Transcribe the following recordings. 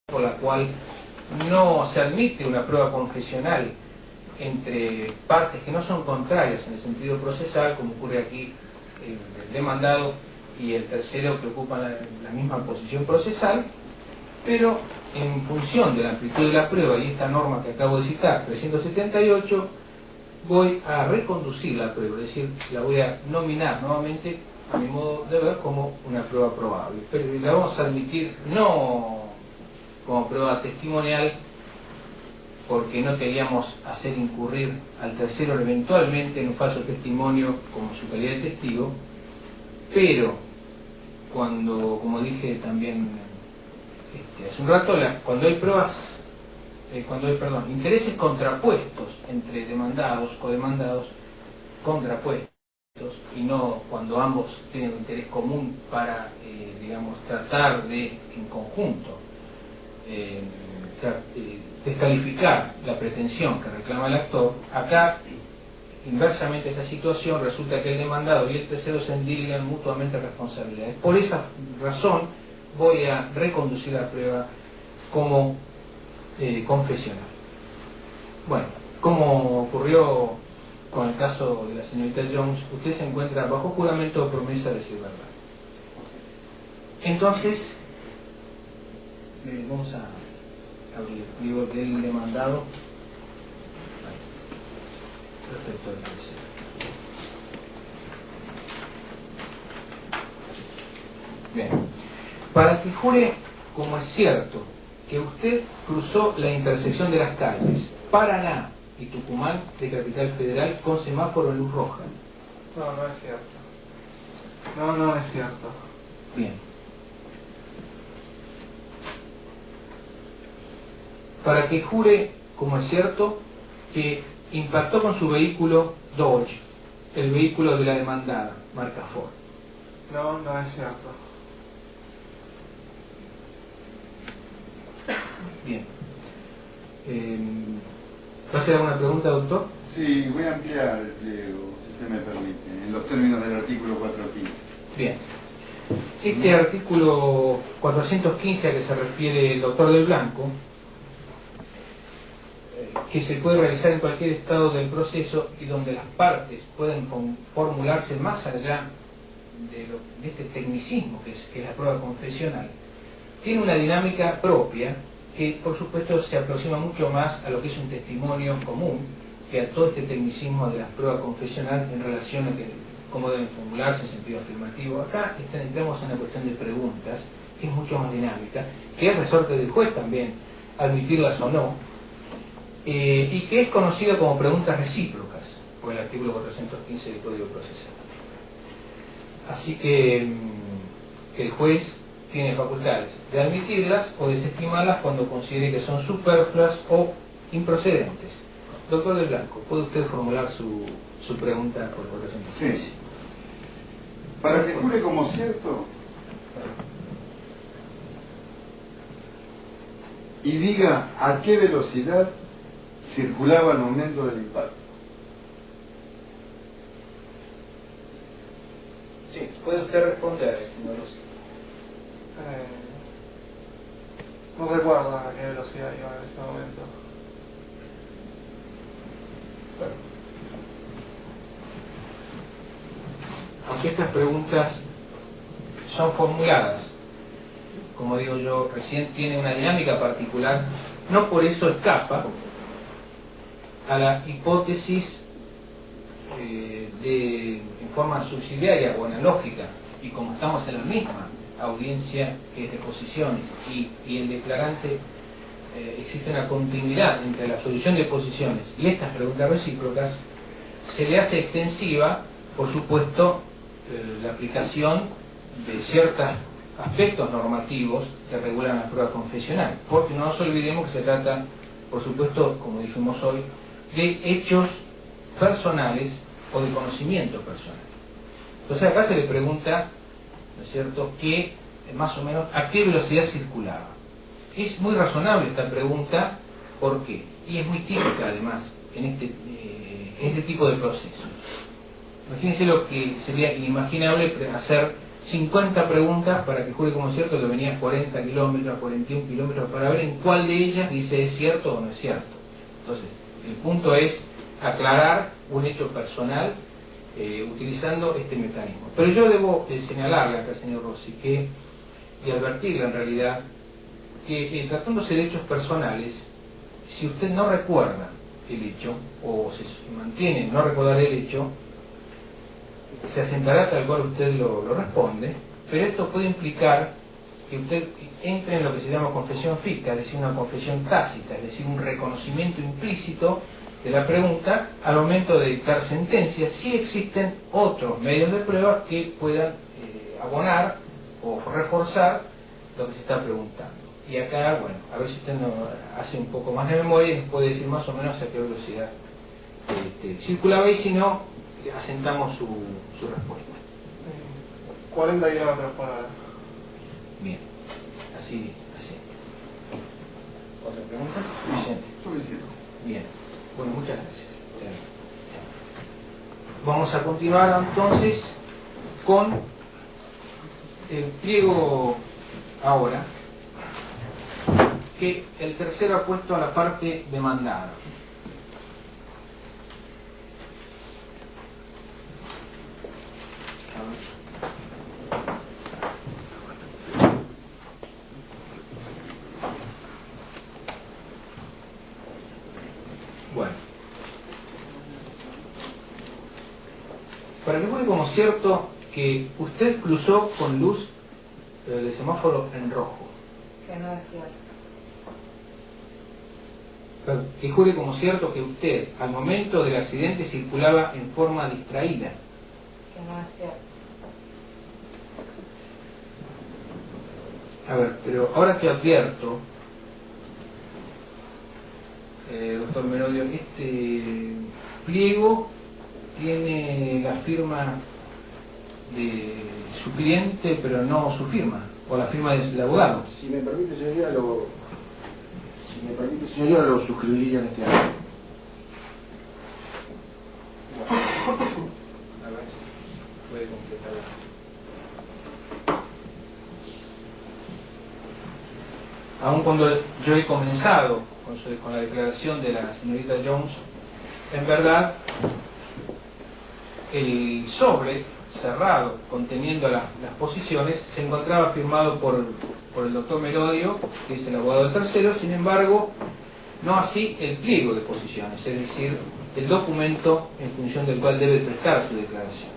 por la cual no se admite una prueba confesional entre partes que no son contrarias en el sentido procesal, como ocurre aquí el demandado y el tercero que ocupan la misma posición procesal, pero en función de la amplitud de la prueba y esta norma que acabo de citar, 378, voy a reconducir la prueba, es decir, la voy a nominar nuevamente a mi modo de ver como una prueba probable, pero la vamos a admitir no como prueba testimonial, porque no queríamos hacer incurrir al tercero eventualmente en un falso testimonio como su calidad de testigo, pero cuando, como dije también hace un rato, cuando hay pruebas, intereses contrapuestos entre demandados, codemandados, contrapuestos, y no cuando ambos tienen un interés común para, tratar de, en conjunto, descalificar la pretensión que reclama el actor. Acá, inversamente a esa situación, resulta que el demandado y el tercero se endilgan mutuamente responsabilidades. Por esa razón voy a reconducir la prueba como confesional. Bueno, como ocurrió con el caso de la señorita Jones, usted se encuentra bajo juramento o promesa de decir verdad. Entonces, vamos a abrir, digo, del demandado respecto al tercero. Bien, para que jure como es cierto que usted cruzó la intersección de las calles Paraná y Tucumán de Capital Federal con semáforo en luz roja. No, no es cierto. No es cierto. Bien. Para que jure, como es cierto, que impactó con su vehículo Dodge, el vehículo de la demandada, marca Ford. No es cierto. Bien. ¿Va a hacer alguna pregunta, doctor? Sí, voy a ampliar, Diego, si usted me permite, en los términos del artículo 415. Bien. Este artículo 415 a que se refiere el doctor Del Blanco, que se puede realizar en cualquier estado del proceso y donde las partes pueden formularse más allá de este tecnicismo que es la prueba confesional, tiene una dinámica propia que por supuesto se aproxima mucho más a lo que es un testimonio común que a todo este tecnicismo de la prueba confesional en relación a cómo deben formularse en sentido afirmativo. Acá entramos en una cuestión de preguntas que es mucho más dinámica, que es resorte del juez también admitirlas o no, y que es conocido como preguntas recíprocas por el artículo 415 del Código Procesal. Así que el juez tiene facultades de admitirlas o desestimarlas cuando considere que son superfluas o improcedentes. Doctor Del Blanco, ¿puede usted formular su pregunta por 415? Sí. Para que jure como cierto y diga a qué velocidad circulaba al momento del impacto. Sí, puede usted responder, no lo sé. No recuerdo a qué velocidad iba en ese momento. Bueno. Aunque estas preguntas son formuladas, como digo yo, recién tiene una dinámica particular, no por eso escapa a la hipótesis en forma subsidiaria o analógica, y como estamos en la misma audiencia que es de posiciones y el declarante, existe una continuidad entre la solución de posiciones y estas preguntas recíprocas, se le hace extensiva, por supuesto, la aplicación de ciertos aspectos normativos que regulan la prueba confesional, porque no nos olvidemos que se trata, por supuesto, como dijimos hoy, de hechos personales o de conocimiento personal. Entonces acá se le pregunta, ¿no es cierto?, que más o menos a qué velocidad circulaba. Es muy razonable esta pregunta, ¿por qué? Y es muy típica además en este tipo de procesos. Imagínense lo que sería inimaginable hacer 50 preguntas para que jure como cierto que venía a 40 kilómetros, a 41 kilómetros, para ver en cuál de ellas dice es cierto o no es cierto. Entonces, el punto es aclarar un hecho personal utilizando este mecanismo. Pero yo debo señalarle acá, señor Rossi, y advertirle en realidad que tratándose de hechos personales, si usted no recuerda el hecho, o se mantiene en no recordar el hecho, se asentará tal cual usted lo responde, pero esto puede implicar que usted entre en lo que se llama confesión ficta, es decir, una confesión tácita, es decir, un reconocimiento implícito de la pregunta al momento de dictar sentencia, si existen otros medios de prueba que puedan abonar o reforzar lo que se está preguntando. Y acá, bueno, a ver si usted nos hace un poco más de memoria y nos puede decir más o menos a qué velocidad circulaba, y si no, asentamos su respuesta. 40 kilómetros por hora. Bien, así. ¿Otra pregunta? Vicente. Suficiente. Bien, bueno, muchas gracias. Vamos a continuar entonces con el pliego ahora, que el tercero ha puesto a la parte demandada. Bueno, para que quede como cierto que usted cruzó con luz de semáforo en rojo. Que no es cierto. Que jure como cierto que usted al momento del accidente circulaba en forma distraída. Que no es cierto. A ver, pero ahora que advierto, doctor Merodio, este pliego tiene la firma de su cliente, pero no su firma, o la firma del abogado. Si me permite, señoría, lo suscribiría en este año. A ver, puede completar. Aun cuando yo he comenzado con la declaración de la señorita Jones, en verdad el sobre cerrado conteniendo las posiciones se encontraba firmado por el doctor Merodio, que es el abogado del tercero. Sin embargo, no así el pliego de posiciones, es decir, el documento en función del cual debe prestar su declaración.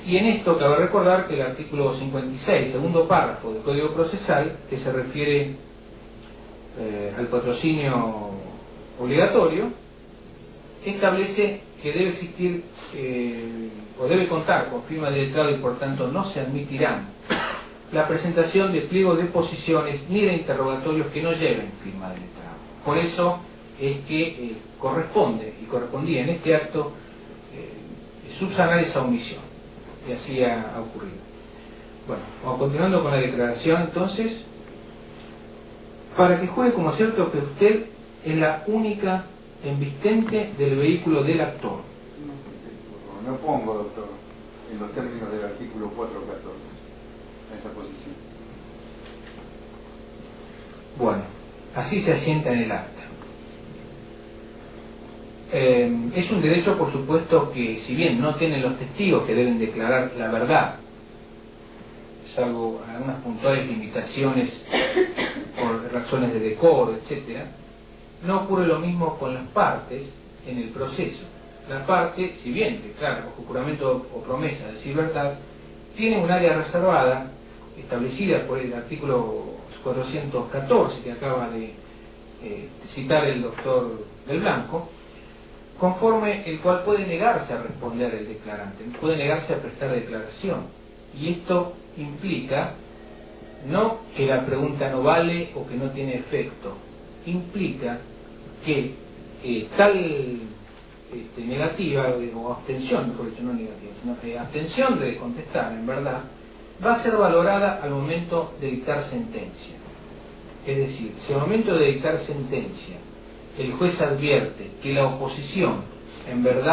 Y en esto cabe recordar que el artículo 56, segundo párrafo del Código Procesal, que se refiere al patrocinio obligatorio, establece que debe existir o debe contar con firma de letrado, y por tanto no se admitirán la presentación de pliegos de posiciones ni de interrogatorios que no lleven firma de letrado. Por eso es que correspondía en este acto subsanar esa omisión, y así ha ocurrido. Bueno, vamos continuando con la declaración entonces. Para que juegue como cierto que usted es la única embistente del vehículo del actor. No pongo, doctor, en los términos del artículo 414, a esa posición. Bueno, así se asienta en el acta. Es un derecho, por supuesto, que si bien no tienen los testigos que deben declarar la verdad, salvo algunas puntuales limitaciones por razones de decoro, etc., no ocurre lo mismo con las partes en el proceso. La parte, si bien declara bajo juramento o promesa de decir verdad, tiene un área reservada establecida por el artículo 414 que acaba de citar el doctor Del Blanco, conforme el cual puede negarse a responder el declarante, puede negarse a prestar declaración. Y esto implica no que la pregunta no vale o que no tiene efecto, implica que tal negativa o abstención, mejor dicho, no negativa, sino que abstención de contestar, en verdad, va a ser valorada al momento de dictar sentencia. Es decir, si al momento de dictar sentencia el juez advierte que la oposición en verdad